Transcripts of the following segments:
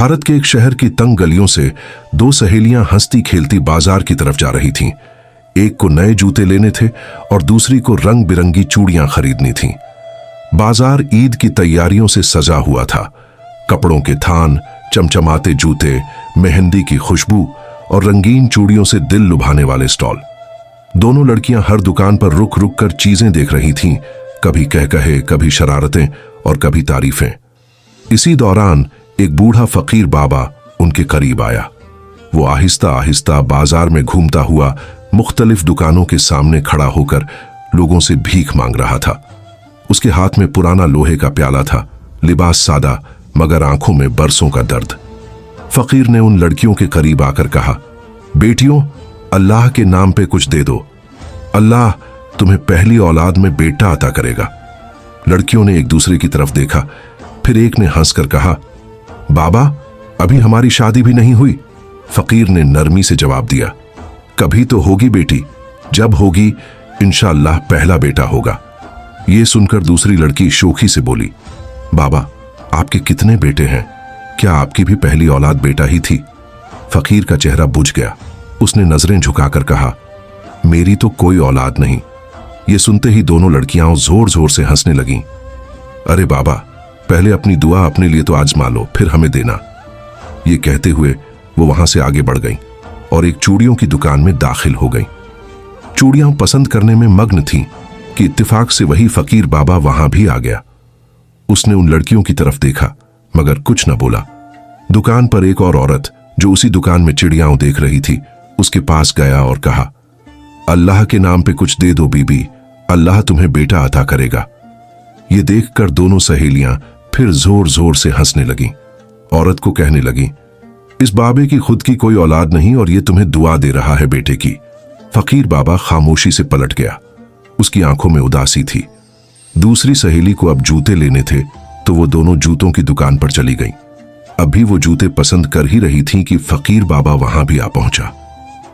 भारत के एक शहर की तंग गलियों से दो सहेलियां हंसती खेलती बाजार की तरफ जा रही थीं। एक को नए जूते लेने थे और दूसरी को रंग बिरंगी चूड़ियां खरीदनी थीं। बाजार ईद की तैयारियों से सजा हुआ था। कपड़ों के थान, चमचमाते जूते, मेहंदी की खुशबू और रंगीन चूड़ियों से दिल लुभाने वाले स्टॉल। दोनों लड़कियां हर दुकान पर रुक रुक कर चीजें देख रही थीं, कभी कहकहे, कभी शरारतें और कभी तारीफें। इसी दौरान एक बूढ़ा फकीर बाबा उनके करीब आया। वो आहिस्ता आहिस्ता बाजार में घूमता हुआ मुख्तलिफ दुकानों के सामने खड़ा होकर लोगों से भीख मांग रहा था। उसके हाथ में पुराना लोहे का प्याला था, लिबास सादा मगर आंखों में बरसों का दर्द। फकीर ने उन लड़कियों के करीब आकर कहा, बेटियों, अल्लाह के नाम पे कुछ दे दो। अल्लाह तुम्हें पहली औलाद में बेटा अता करेगा। लड़कियों ने एक दूसरे की तरफ देखा, फिर एक ने हंसकर कहा, बाबा, अभी हमारी शादी भी नहीं हुई। फकीर ने नरमी से जवाब दिया, कभी तो होगी बेटी, जब होगी इंशाअल्लाह पहला बेटा होगा। यह सुनकर दूसरी लड़की शोखी से बोली, बाबा, आपके कितने बेटे हैं? क्या आपकी भी पहली औलाद बेटा ही थी? फकीर का चेहरा बुझ गया। उसने नजरें झुकाकर कहा, मेरी तो कोई औलाद नहीं। यह सुनते ही दोनों लड़कियां जोर जोर से हंसने लगीं। अरे बाबा, पहले अपनी दुआ अपने लिए तो आजमा लो, फिर हमें देना। ये कहते हुए वो वहां से आगे बढ़ गईं और एक चूड़ियों की दुकान में दाखिल हो गईं। चूड़ियां पसंद करने में मग्न थीं कि इत्तेफाक से वही फकीर बाबा वहां भी आ गया। उसने उन लड़कियों की तरफ देखा मगर कुछ न बोला। दुकान पर एक और औरत जो उसी दुकान में चिड़ियाओं देख रही थी, उसके पास गया और कहा, अल्लाह के नाम पे कुछ दे दो बीबी, अल्लाह तुम्हें बेटा अता करेगा। ये देखकर दोनों सहेलियां फिर जोर जोर से हंसने लगीं। औरत को कहने लगीं, इस बाबे की खुद की कोई औलाद नहीं और ये तुम्हें दुआ दे रहा है बेटे की। फकीर बाबा खामोशी से पलट गया। उसकी आंखों में उदासी थी। दूसरी सहेली को अब जूते लेने थे तो वो दोनों जूतों की दुकान पर चली गईं। अभी वो जूते पसंद कर ही रही थीं कि फकीर बाबा वहां भी आ पहुंचा।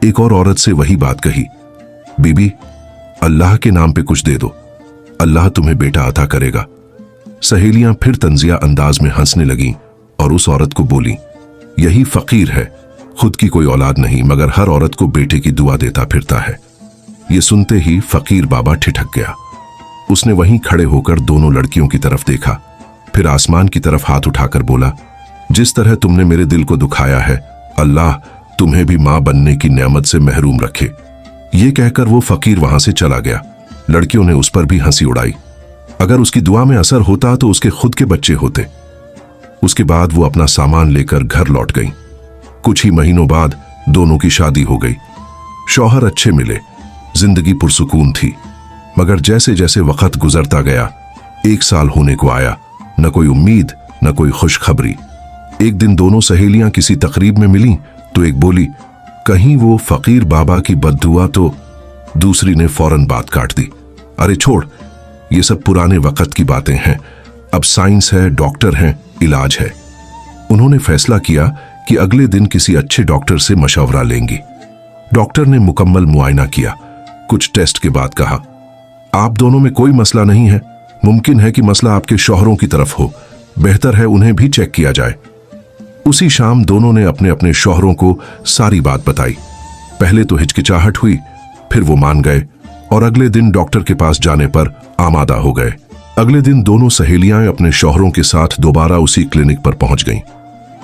एक और औरत से वही बात कही, बीबी, अल्लाह के नाम पे कुछ दे दो, अल्लाह तुम्हें बेटा अता करेगा। सहेलियां फिर तंजिया अंदाज में हंसने लगीं और उस औरत को बोली, यही फकीर है, खुद की कोई औलाद नहीं मगर हर औरत को बेटे की दुआ देता फिरता है। ये सुनते ही फकीर बाबा ठिठक गया। उसने वहीं खड़े होकर दोनों लड़कियों की तरफ देखा, फिर आसमान की तरफ हाथ उठाकर बोला, जिस तरह तुमने मेरे दिल को दुखाया है, अल्लाह तुम्हें भी मां बनने की नेमत से महरूम रखे। ये कहकर वो फकीर वहां से चला गया। लड़कियों ने उस पर भी हंसी उड़ाई। अगर उसकी दुआ में असर होता तो उसके खुद के बच्चे होते। उसके बाद वो अपना सामान लेकर घर लौट गईं। कुछ ही महीनों बाद दोनों की शादी हो गई। शौहर अच्छे मिले, जिंदगी पुरसुकून थी। मगर जैसे जैसे वक्त गुजरता गया, 1 साल होने को आया, न कोई उम्मीद न कोई खुशखबरी। एक दिन दोनों सहेलियां किसी तकरीब में मिलीं तो एक बोली, कहीं वो फकीर बाबा की बद्दुआ तो। दूसरी ने फौरन बात काट दी, अरे छोड़, ये सब पुराने वक्त की बातें हैं, अब साइंस है, डॉक्टर हैं, इलाज है। उन्होंने फैसला किया कि अगले दिन किसी अच्छे डॉक्टर से मशवरा लेंगी। डॉक्टर ने मुकम्मल मुआयना किया। कुछ टेस्ट के बाद कहा, आप दोनों में कोई मसला नहीं है, मुमकिन है कि मसला आपके शौहरों की तरफ हो, बेहतर है उन्हें भी चेक किया जाए। उसी शाम दोनों ने अपने अपने शौहरों को सारी बात बताई। पहले तो हिचकिचाहट हुई, फिर वो मान गए और अगले दिन डॉक्टर के पास जाने पर आमादा हो गए। अगले दिन दोनों सहेलियां अपने शौहरों के साथ दोबारा उसी क्लिनिक पर पहुंच गईं।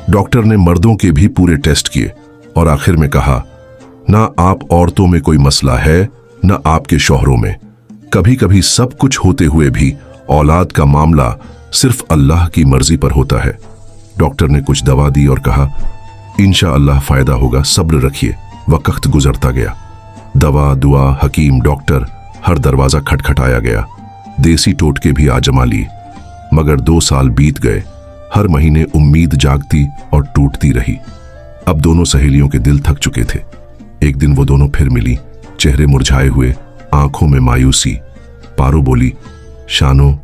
डॉक्टर ने मर्दों के भी पूरे टेस्ट किए और आखिर में कहा, ना आप औरतों में कोई मसला है न आपके शौहरों में। कभी कभी सब कुछ होते हुए भी औलाद का मामला सिर्फ अल्लाह की मर्जी पर होता है। डॉक्टर ने कुछ दवा दी और कहा, इंशाअल्लाह फायदा होगा, सब्र रखिए। वक्त गुजरता गया। दवा, दुआ, हकीम, डॉक्टर, हर दरवाजा खटखटाया गया। देसी टोटके भी आजमा ली, मगर 2 साल बीत गए। हर महीने उम्मीद जागती और टूटती रही। अब दोनों सहेलियों के दिल थक चुके थे। एक दिन वो दोनों फिर मिली, चेहरे मुरझाए हुए, आंखों में मायूसी। पारो बोली, शानो,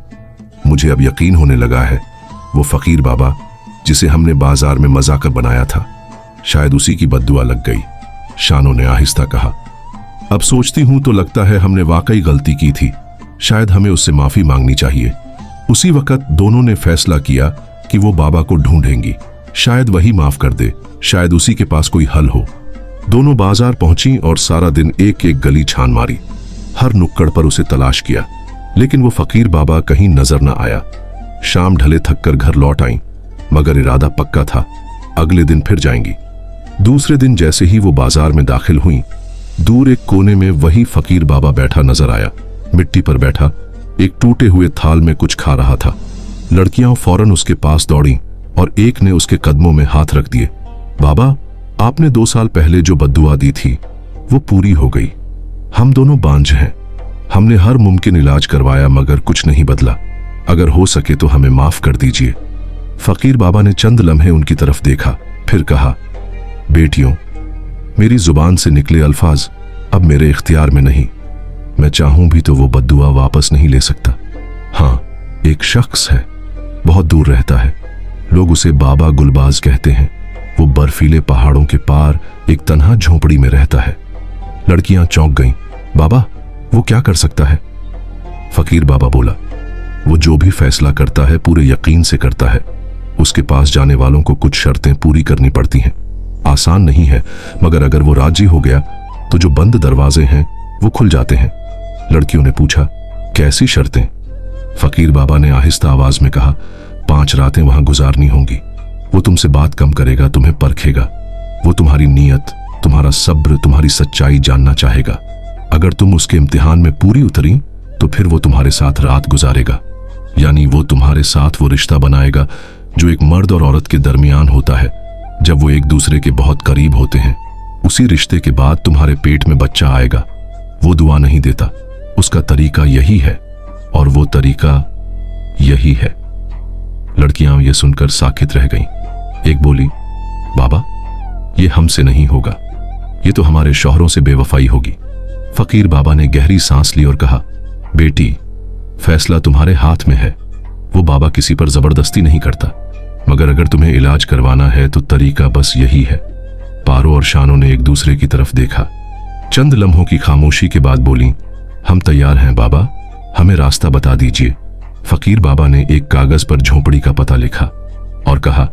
मुझे अब यकीन होने लगा है, वो फकीर बाबा जिसे हमने बाजार में मजाक बनाया था, शायद उसी की बद्दुआ लग गई। शानो ने आहिस्ता कहा, अब सोचती हूं तो लगता है हमने वाकई गलती की थी, शायद हमें उससे माफी मांगनी चाहिए। उसी वक्त दोनों ने फैसला किया कि वो बाबा को ढूंढेंगी। शायद वही माफ कर दे, शायद उसी के पास कोई हल हो। दोनों बाजार पहुंची और सारा दिन एक एक गली छान मारी। हर नुक्कड़ पर उसे तलाश किया, लेकिन वो फकीर बाबा कहीं नजर न आया। शाम ढले थककर घर लौट आई, मगर इरादा पक्का था, अगले दिन फिर जाएंगी। दूसरे दिन जैसे ही वो बाजार में दाखिल हुई, दूर एक कोने में वही फकीर बाबा बैठा नजर आया। मिट्टी पर बैठा एक टूटे हुए थाल में कुछ खा रहा था। लड़कियां फौरन उसके पास दौड़ी और एक ने उसके कदमों में हाथ रख दिए। बाबा, आपने 2 साल पहले जो बद्दुआ दी थी वो पूरी हो गई। हम दोनों बांझ हैं। हमने हर मुमकिन इलाज करवाया मगर कुछ नहीं बदला। अगर हो सके तो हमें माफ कर दीजिए। फकीर बाबा ने चंद लम्हे उनकी तरफ देखा, फिर कहा, बेटियों, मेरी जुबान से निकले अल्फाज अब मेरे इख्तियार में नहीं। मैं चाहूं भी तो वो बद्दुआ वापस नहीं ले सकता। हाँ, एक शख्स है, बहुत दूर रहता है। लोग उसे बाबा गुलबाज कहते हैं। वो बर्फीले पहाड़ों के पार एक तन्हा झोंपड़ी में रहता है। लड़कियां चौंक गईं। बाबा, वो क्या कर सकता है? फकीर बाबा बोला, वो जो भी फैसला करता है पूरे यकीन से करता है। उसके पास जाने वालों को कुछ शर्तें पूरी करनी पड़ती हैं। आसान नहीं है, मगर अगर वो राजी हो गया तो जो बंद दरवाजे हैं वो खुल जाते हैं। लड़कियों ने पूछा, कैसी शर्तें? फकीर बाबा ने आहिस्ता आवाज में कहा, 5 रातें वहां गुजारनी होंगी। वो तुमसे बात कम करेगा, तुम्हें परखेगा। वो तुम्हारी नीयत, तुम्हारा सब्र, तुम्हारी सच्चाई जानना चाहेगा। अगर तुम उसके इम्तिहान में पूरी उतरी तो फिर वो तुम्हारे साथ रात गुजारेगा। यानी वो तुम्हारे साथ वो रिश्ता बनाएगा जो एक मर्द और औरत के दरमियान होता है जब वो एक दूसरे के बहुत करीब होते हैं। उसी रिश्ते के बाद तुम्हारे पेट में बच्चा आएगा। वो दुआ नहीं देता, उसका तरीका यही है और वो तरीका यही है। लड़कियां ये सुनकर साकित रह गईं। एक बोली, बाबा, ये हमसे नहीं होगा, ये तो हमारे शौहरों से बेवफाई होगी। फकीर बाबा ने गहरी सांस ली और कहा, बेटी, फैसला तुम्हारे हाथ में है। वो बाबा किसी पर जबरदस्ती नहीं करता, मगर अगर तुम्हें इलाज करवाना है तो तरीका बस यही है। पारो और शानो ने एक दूसरे की तरफ देखा। चंद लम्हों की खामोशी के बाद बोली, हम तैयार हैं बाबा, हमें रास्ता बता दीजिए। फकीर बाबा ने एक कागज पर झोंपड़ी का पता लिखा और कहा,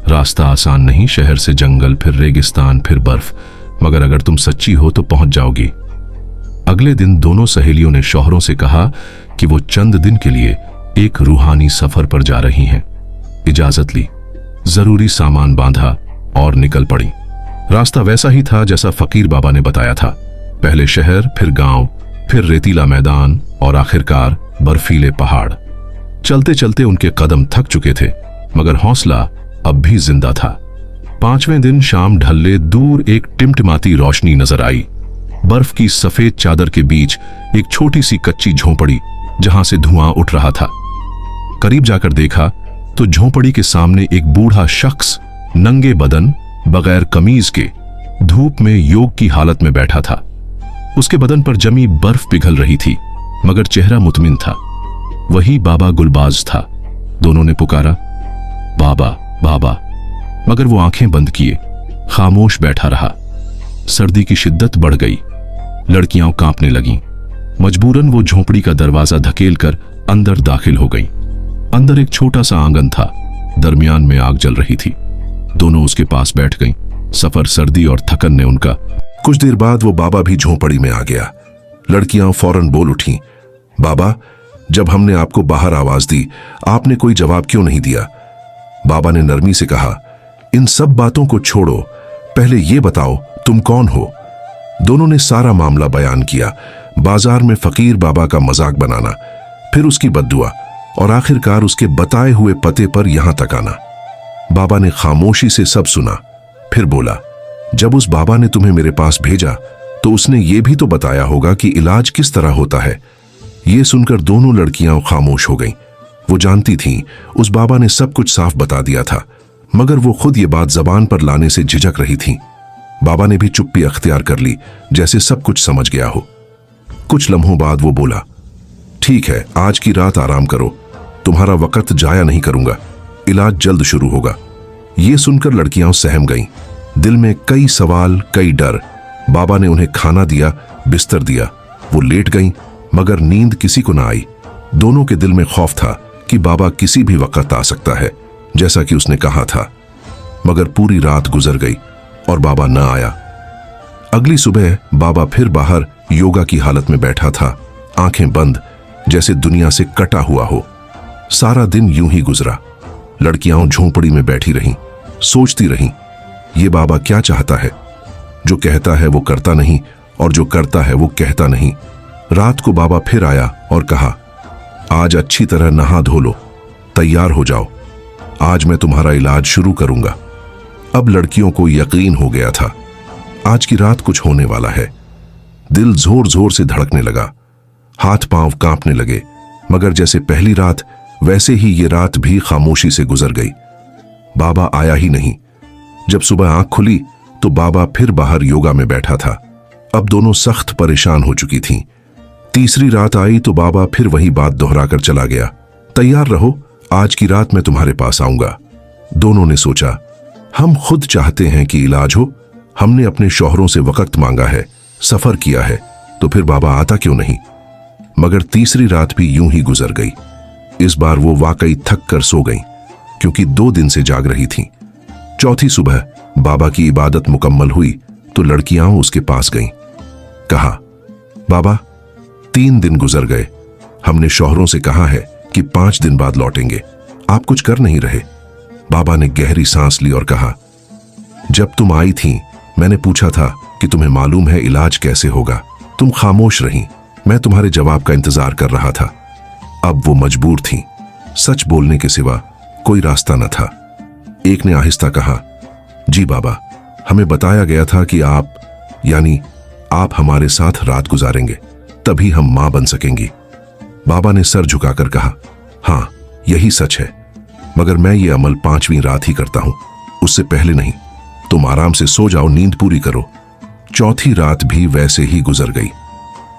रास्ता आसान नहीं, शहर से जंगल, फिर रेगिस्तान, फिर बर्फ, मगर अगर तुम सच्ची हो तो पहुंच जाओगी। अगले दिन दोनों सहेलियों ने शौहरों से कहा कि वो चंद दिन के लिए एक रूहानी सफर पर जा रही हैं। इजाजत ली, जरूरी सामान बांधा और निकल पड़ी। रास्ता वैसा ही था जैसा फकीर बाबा ने बताया था। पहले शहर, फिर गांव, फिर रेतीला मैदान और आखिरकार बर्फीले पहाड़। चलते चलते उनके कदम थक चुके थे, मगर हौसला अब भी जिंदा था। 5वें दिन शाम ढलने दूर एक टिमटिमाती रोशनी नजर आई। बर्फ की सफेद चादर के बीच एक छोटी सी कच्ची झोंपड़ी जहां से धुआं उठ रहा था। करीब जाकर देखा तो झोंपड़ी के सामने एक बूढ़ा शख्स नंगे बदन, बगैर कमीज के, धूप में योग की हालत में बैठा था। उसके बदन पर जमी बर्फ पिघल रही थी, मगर चेहरा मुतमिन था। वही बाबा गुलबाज था। दोनों ने पुकारा, बाबा, बाबा, मगर वो आंखें बंद किए खामोश बैठा रहा। सर्दी की शिद्दत बढ़ गई। लड़कियां कांपने लगीं। मजबूरन वो झोंपड़ी का दरवाजा धकेलकर अंदर दाखिल हो गईं। अंदर एक छोटा सा आंगन था, दरमियान में आग जल रही थी। दोनों उसके पास बैठ गईं। सफर, सर्दी और थकन ने उनका। कुछ देर बाद वो बाबा भी झोंपड़ी में आ गया। लड़कियां फौरन बोल उठीं, बाबा, जब हमने आपको बाहर आवाज दी, आपने कोई जवाब क्यों नहीं दिया? बाबा ने नरमी से कहा, इन सब बातों को छोड़ो, पहले ये बताओ तुम कौन हो? दोनों ने सारा मामला बयान किया। बाजार में फकीर बाबा का मजाक बनाना, फिर उसकी बद्दुआ और आखिरकार उसके बताए हुए पते पर यहां तक आना। बाबा ने खामोशी से सब सुना, फिर बोला, जब उस बाबा ने तुम्हें मेरे पास भेजा तो उसने ये भी तो बताया होगा कि इलाज किस तरह होता है। ये सुनकर दोनों लड़कियां खामोश हो गईं। वो जानती थीं उस बाबा ने सब कुछ साफ बता दिया था, मगर वो खुद ये बात जबान पर लाने से झिझक रही थीं। बाबा ने भी चुप्पी अख्तियार कर ली, जैसे सब कुछ समझ गया हो। कुछ लम्हों बाद वो बोला, ठीक है, आज की रात आराम करो, तुम्हारा वक्त जाया नहीं करूंगा, इलाज जल्द शुरू होगा। ये सुनकर लड़कियां सहम गईं। दिल में कई सवाल, कई डर। बाबा ने उन्हें खाना दिया, बिस्तर दिया। वो लेट गईं, मगर नींद किसी को ना आई। दोनों के दिल में खौफ था कि बाबा किसी भी वक्त आ सकता है, जैसा कि उसने कहा था। मगर पूरी रात गुजर गई और बाबा न आया। अगली सुबह बाबा फिर बाहर योगा की हालत में बैठा था, आंखें बंद, जैसे दुनिया से कटा हुआ हो। सारा दिन यूं ही गुजरा। लड़कियां झोंपड़ी में बैठी रहीं, सोचती रहीं, ये बाबा क्या चाहता है? जो कहता है वो करता नहीं और जो करता है वो कहता नहीं। रात को बाबा फिर आया और कहा, आज अच्छी तरह नहा धो लो, तैयार हो जाओ, आज मैं तुम्हारा इलाज शुरू करूंगा। अब लड़कियों को यकीन हो गया था, आज की रात कुछ होने वाला है। दिल जोर जोर से धड़कने लगा, हाथ पांव कांपने लगे, मगर जैसे पहली रात वैसे ही ये रात भी खामोशी से गुजर गई। बाबा आया ही नहीं। जब सुबह आंख खुली तो बाबा फिर बाहर योगा में बैठा था। अब दोनों सख्त परेशान हो चुकी थीं। तीसरी रात आई तो बाबा फिर वही बात दोहराकर चला गया, तैयार रहो, आज की रात मैं तुम्हारे पास आऊंगा। दोनों ने सोचा, हम खुद चाहते हैं कि इलाज हो, हमने अपने शौहरों से वक्त मांगा है, सफर किया है, तो फिर बाबा आता क्यों नहीं? मगर तीसरी रात भी यूं ही गुजर गई। इस बार वो वाकई थक कर सो गईं, क्योंकि 2 दिन से जाग रही थीं। चौथी सुबह बाबा की इबादत मुकम्मल हुई तो लड़कियां उसके पास गईं। कहा, बाबा 3 दिन गुजर गए, हमने शौहरों से कहा है कि 5 दिन बाद लौटेंगे, आप कुछ कर नहीं रहे। बाबा ने गहरी सांस ली और कहा, जब तुम आई थी मैंने पूछा था कि तुम्हें मालूम है इलाज कैसे होगा, तुम खामोश रहीं, मैं तुम्हारे जवाब का इंतजार कर रहा था। अब वो मजबूर थीं, सच बोलने के सिवा कोई रास्ता न था। एक ने आहिस्ता कहा, जी बाबा, हमें बताया गया था कि आप हमारे साथ रात गुजारेंगे, तभी हम मां बन सकेंगी। बाबा ने सर झुकाकर कहा, हाँ यही सच है, मगर मैं ये अमल 5वीं रात ही करता हूं, उससे पहले नहीं। तुम आराम से सो जाओ, नींद पूरी करो। चौथी रात भी वैसे ही गुजर गई।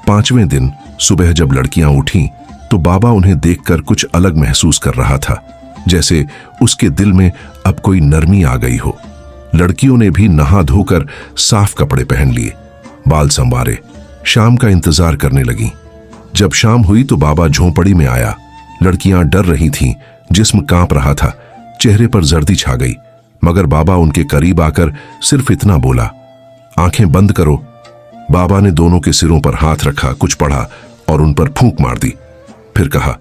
5वें दिन सुबह जब लड़कियां उठीं तो बाबा उन्हें देखकर कुछ अलग महसूस कर रहा था, जैसे उसके दिल में अब कोई नरमी आ गई हो। लड़कियों ने भी नहा धोकर साफ कपड़े पहन लिए, बाल संवारे, शाम का इंतजार करने लगीं। जब शाम हुई तो बाबा झोंपड़ी में आया। लड़कियां डर रही थीं, जिस्म कांप रहा था, चेहरे पर जर्दी छा गई, मगर बाबा उनके करीब आकर सिर्फ इतना बोला, आंखें बंद करो। बाबा ने दोनों के सिरों पर हाथ रखा, कुछ पढ़ा और उन पर फूंक मार दी। फिर कहा,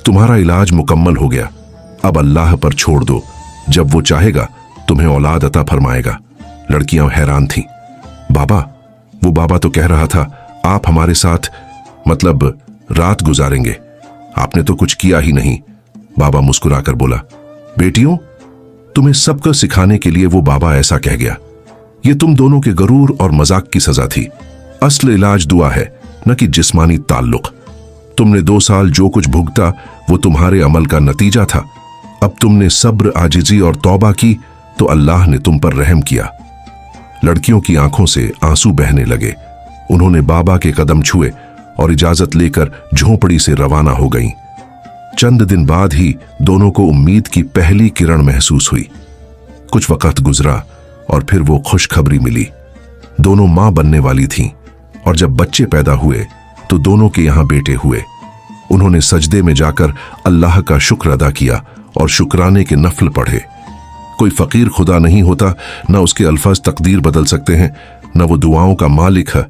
तुम्हारा इलाज मुकम्मल हो गया, अब अल्लाह पर छोड़ दो, जब वो चाहेगा तुम्हें औलाद अता फरमाएगा। लड़कियां हैरान थीं। बाबा, वो बाबा तो कह रहा था आप हमारे साथ मतलब रात गुजारेंगे, आपने तो कुछ किया ही नहीं। बाबा मुस्कुराकर बोला, बेटियों, तुम्हें सबको सिखाने के लिए वो बाबा ऐसा कह गया। ये तुम दोनों के गरूर और मजाक की सजा थी। असल इलाज दुआ है, न कि जिस्मानी ताल्लुक। तुमने 2 साल जो कुछ भुगता वो तुम्हारे अमल का नतीजा था। अब तुमने सब्र, आजिजी और तौबा की तो अल्लाह ने तुम पर रहम किया। लड़कियों की आंखों से आंसू बहने लगे। उन्होंने बाबा के कदम छुए और इजाजत लेकर झोंपड़ी से रवाना हो गईं। चंद दिन बाद ही दोनों को उम्मीद की पहली किरण महसूस हुई। कुछ वक्त गुजरा और फिर वो खुशखबरी मिली। दोनों मां बनने वाली थीं और जब बच्चे पैदा हुए तो दोनों के यहां बेटे हुए। उन्होंने सजदे में जाकर अल्लाह का शुक्र अदा किया और शुक्राने के नफल पढ़े। कोई फकीर खुदा नहीं होता, न उसके अल्फाज तकदीर बदल सकते हैं, न वो दुआओं का मालिक है,